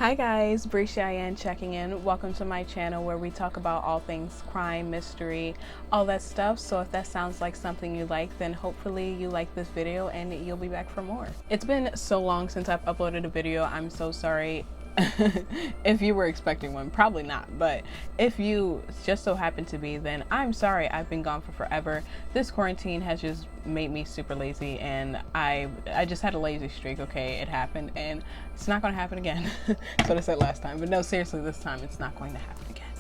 Hi guys, Bea Cheyenne checking in. Welcome to my channel where we talk about all things crime, mystery, all that stuff. So if that sounds like something you like, then hopefully you like this video and you'll be back for more. It's been so long since I've uploaded a video. I'm so sorry. If you were expecting one, probably not, but if you just so happen to be, then I'm sorry. I've been gone for forever. This quarantine has just made me super lazy, and I just had a lazy streak. Okay, it happened, and it's not going to happen again. That's what I said last time, but no, seriously, this time it's not going to happen again.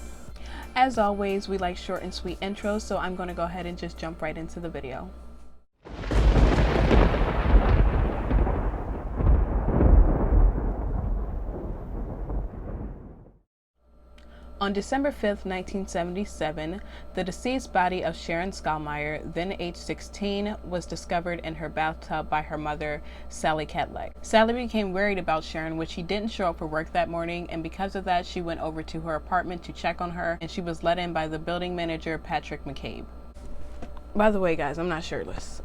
As always, we like short and sweet intros, so I'm going to go ahead and just jump right into the video. On December 5th, 1977, the deceased body of Sharon Meyer, then age 16, was discovered in her bathtub by her mother, Sally Catlett. Sally became worried about Sharon when she didn't show up for work that morning, and because of that, she went over to her apartment to check on her, and she was let in by the building manager, Patrick McCabe. By the way, guys, I'm not shirtless.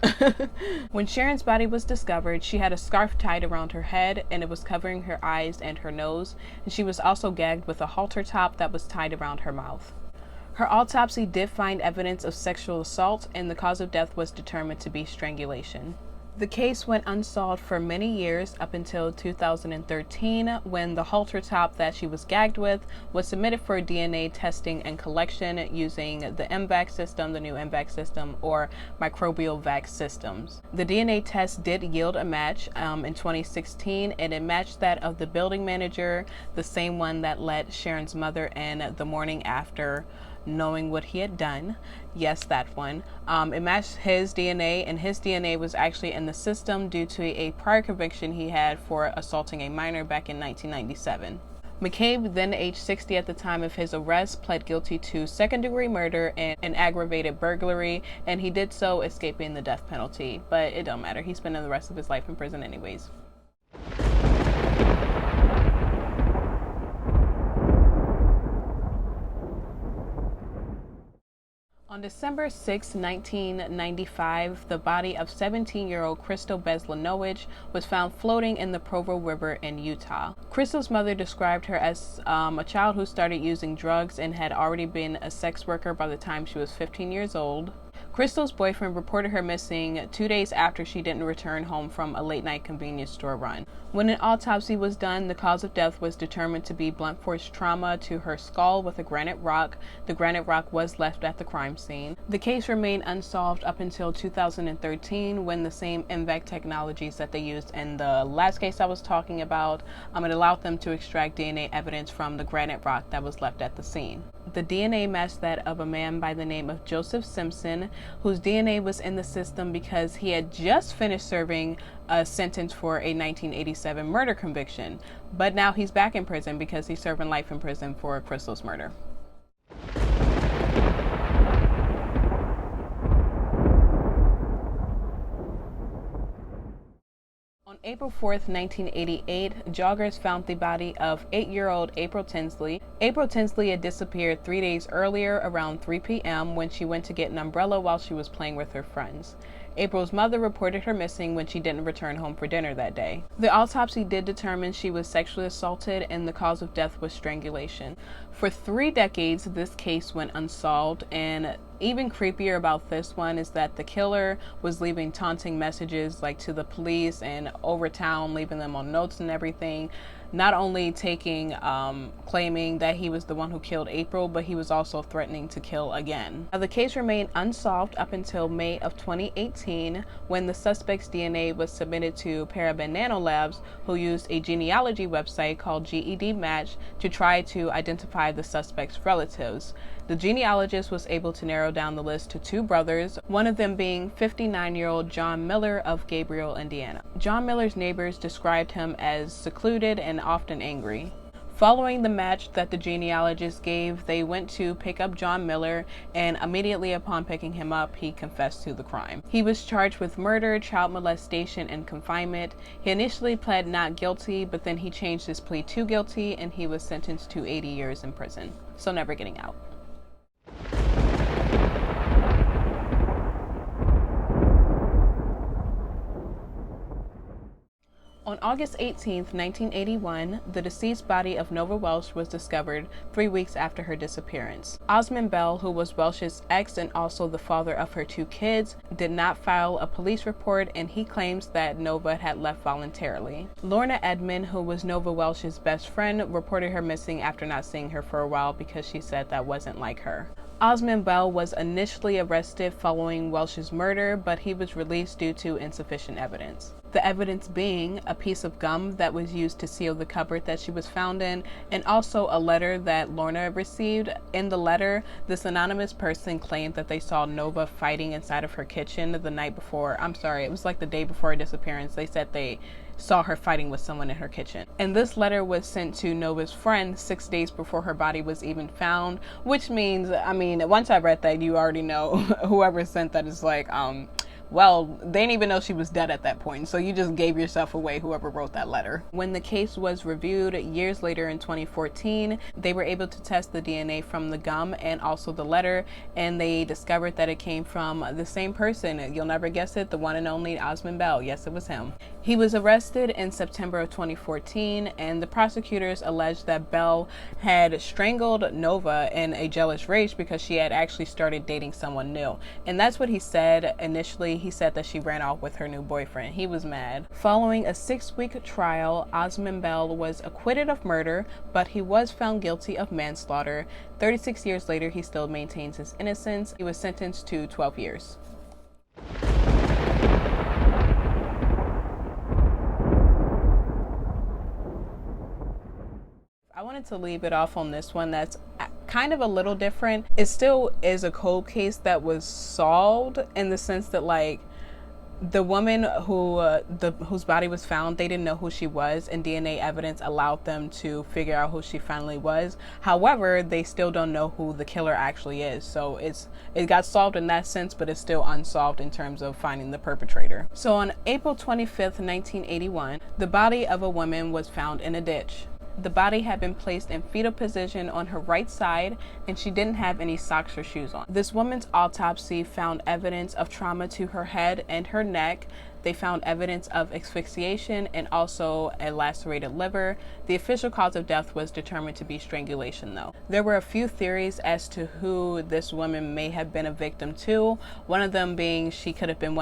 When Sharon's body was discovered, she had a scarf tied around her head and it was covering her eyes and her nose, and she was also gagged with a halter top that was tied around her mouth. Her autopsy did find evidence of sexual assault, and the cause of death was determined to be strangulation. The case went unsolved for many years up until 2013, when the halter top that she was gagged with was submitted for DNA testing and collection using the MVAC system, the new MVAC system, or microbial vac systems. The DNA test did yield a match in 2016, and it matched that of the building manager, the same one that let Sharon's mother in the morning after knowing what he had done. Yes, that one. It matched his DNA, and his DNA was actually in the system due to a prior conviction he had for assaulting a minor back in 1997. McCabe, then age 60 at the time of his arrest, pled guilty to second-degree murder and aggravated burglary, and he did so escaping the death penalty. But it don't matter. He's spending the rest of his life in prison anyways. On December 6, 1995, the body of 17-year-old Bea Norwich was found floating in the Provo River in Utah. Crystal's mother described her as a child who started using drugs and had already been a sex worker by the time she was 15 years old. Crystal's boyfriend reported her missing 2 days after she didn't return home from a late-night convenience store run. When an autopsy was done, the cause of death was determined to be blunt force trauma to her skull with a granite rock. The granite rock was left at the crime scene. The case remained unsolved up until 2013, when the same MVAC technologies that they used in the last case I was talking about, it allowed them to extract DNA evidence from the granite rock that was left at the scene. The DNA matched that of a man by the name of Joseph Simpson, whose DNA was in the system because he had just finished serving a sentence for a 1987 murder conviction. But now he's back in prison because he's serving life in prison for Crystal's murder. On April 4th, 1988, joggers found the body of 8-year-old April Tinsley. April Tinsley had disappeared 3 days earlier around 3 p.m. when she went to get an umbrella while she was playing with her friends. April's mother reported her missing when she didn't return home for dinner that day. The autopsy did determine she was sexually assaulted, and the cause of death was strangulation. For 3 decades, this case went unsolved, and even creepier about this one is that the killer was leaving taunting messages like to the police and over town, leaving them on notes and everything. Not only claiming that he was the one who killed April, but he was also threatening to kill again. Now, the case remained unsolved up until May of 2018, when the suspect's DNA was submitted to Paraben Nanolabs, who used a genealogy website called GED Match to try to identify the suspect's relatives. The genealogist was able to narrow down the list to 2 brothers, one of them being 59-year-old John Miller of Gabriel, Indiana. John Miller's neighbors described him as secluded and often angry. Following the match that the genealogist gave, they went to pick up John Miller, and immediately upon picking him up, he confessed to the crime. He was charged with murder, child molestation, and confinement. He initially pled not guilty, but then he changed his plea to guilty, and he was sentenced to 80 years in prison, so never getting out. On On August 18, 1981, the deceased body of Nova Welsh was discovered 3 weeks after her disappearance. Osmond Bell, who was Welsh's ex and also the father of her 2 kids, did not file a police report, and he claims that Nova had left voluntarily. Lorna Edmond, who was Nova Welsh's best friend, reported her missing after not seeing her for a while because she said that wasn't like her. Osmond Bell was initially arrested following Welsh's murder, but he was released due to insufficient evidence. The evidence being a piece of gum that was used to seal the cupboard that she was found in, and also a letter that Lorna received. In the letter, this anonymous person claimed that they saw Nova fighting inside of her kitchen the night before. It was like the day before her disappearance. They said they saw her fighting with someone in her kitchen. And this letter was sent to Nova's friend 6 days before her body was even found, which means, once I read that, you already know whoever sent that is like, well, they didn't even know she was dead at that point, so you just gave yourself away, whoever wrote that letter. When the case was reviewed years later in 2014, they were able to test the DNA from the gum and also the letter, and they discovered that it came from the same person. You'll never guess it, the one and only Osmond Bell. Yes, it was him. He was arrested in September of 2014, and the prosecutors alleged that Bell had strangled Nova in a jealous rage because she had actually started dating someone new. And that's what he said initially. He said that she ran off with her new boyfriend. He was mad. Following a 6-week trial, Osmond Bell was acquitted of murder, but he was found guilty of manslaughter. 36 years later, he still maintains his innocence. He was sentenced to 12 years. I wanted to leave it off on this one that's kind of a little different. It still is a cold case that was solved in the sense that, like, the woman whose body was found, they didn't know who she was, and DNA evidence allowed them to figure out who she finally was. However, they still don't know who the killer actually is. So it got solved in that sense, but it's still unsolved in terms of finding the perpetrator. So on April 25th, 1981, the body of a woman was found in a ditch. The body had been placed in fetal position on her right side, and she didn't have any socks or shoes on. This woman's autopsy found evidence of trauma to her head and her neck. They found evidence of asphyxiation and also a lacerated liver. The official cause of death was determined to be strangulation, though. There were a few theories as to who this woman may have been a victim to. One of them being she could have been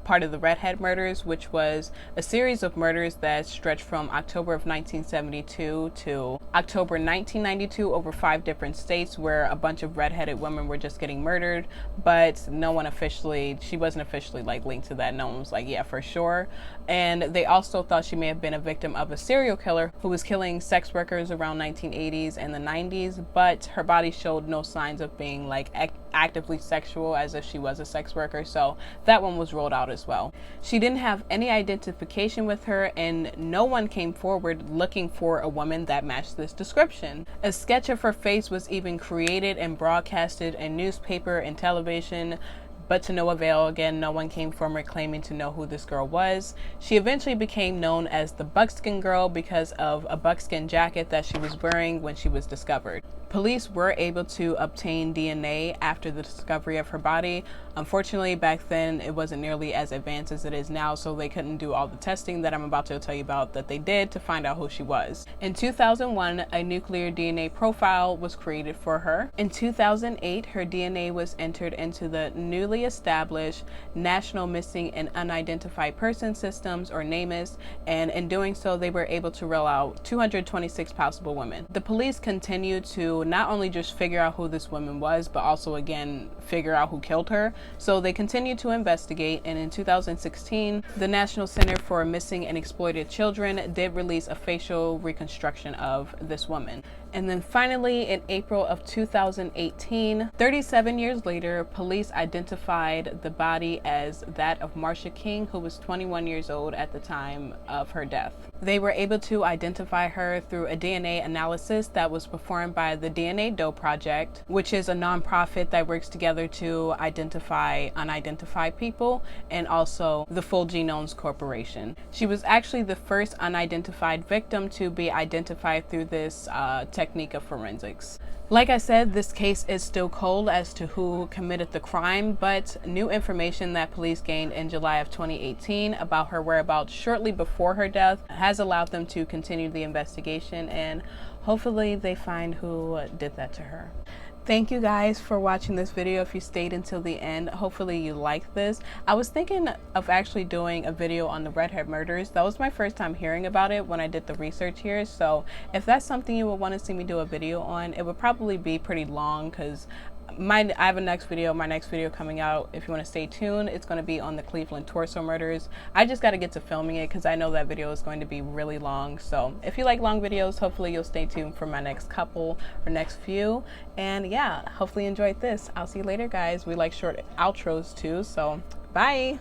part of the Redhead murders, which was a series of murders that stretched from October of 1972 to October 1992 over 5 different states, where a bunch of redheaded women were just getting murdered, but she wasn't officially like linked to that. No one was like, yeah, for sure. And they also thought she may have been a victim of a serial killer who was killing sex workers around 1980s and the 90s, but her body showed no signs of being like actively sexual, as if she was a sex worker, so that one was ruled out as well. She didn't have any identification with her, and no one came forward looking for a woman that matched this description. A sketch of her face was even created and broadcasted in newspaper and television, but to no avail. Again, no one came forward claiming to know who this girl was. She eventually became known as the Buckskin Girl because of a buckskin jacket that she was wearing when she was discovered. Police were able to obtain DNA after the discovery of her body. Unfortunately, back then it wasn't nearly as advanced as it is now, so they couldn't do all the testing that I'm about to tell you about that they did to find out who she was. In 2001, a nuclear DNA profile was created for her. In 2008, her DNA was entered into the newly established National Missing and Unidentified Person Systems, or NamUs, and in doing so, they were able to rule out 226 possible women. The police continued to not only just figure out who this woman was, but also again figure out who killed her. So they continued to investigate, and in 2016, the National Center for Missing and Exploited Children did release a facial reconstruction of this woman. And then finally, in April of 2018, 37 years later, police identified the body as that of Marcia King, who was 21 years old at the time of her death. They were able to identify her through a DNA analysis that was performed by the DNA Doe Project, which is a nonprofit that works together to identify unidentified people, and also the Full Genomes Corporation. She was actually the first unidentified victim to be identified through this technique of forensics. Like I said, this case is still cold as to who committed the crime, but new information that police gained in July of 2018 about her whereabouts shortly before her death has allowed them to continue the investigation, and hopefully they find who did that to her. Thank you guys for watching this video. If you stayed until the end, hopefully you liked this. I was thinking of actually doing a video on the redhead murders. That was my first time hearing about it when I did the research here. So if that's something you would want to see me do a video on, it would probably be pretty long because I have my next video coming out. If you want to stay tuned, it's going to be on the Cleveland torso murders. I just got to get to filming it because I know that video is going to be really long. So if you like long videos, hopefully you'll stay tuned for my next couple or next few. And yeah, hopefully you enjoyed this. I'll see you later, guys. We like short outros too, so bye.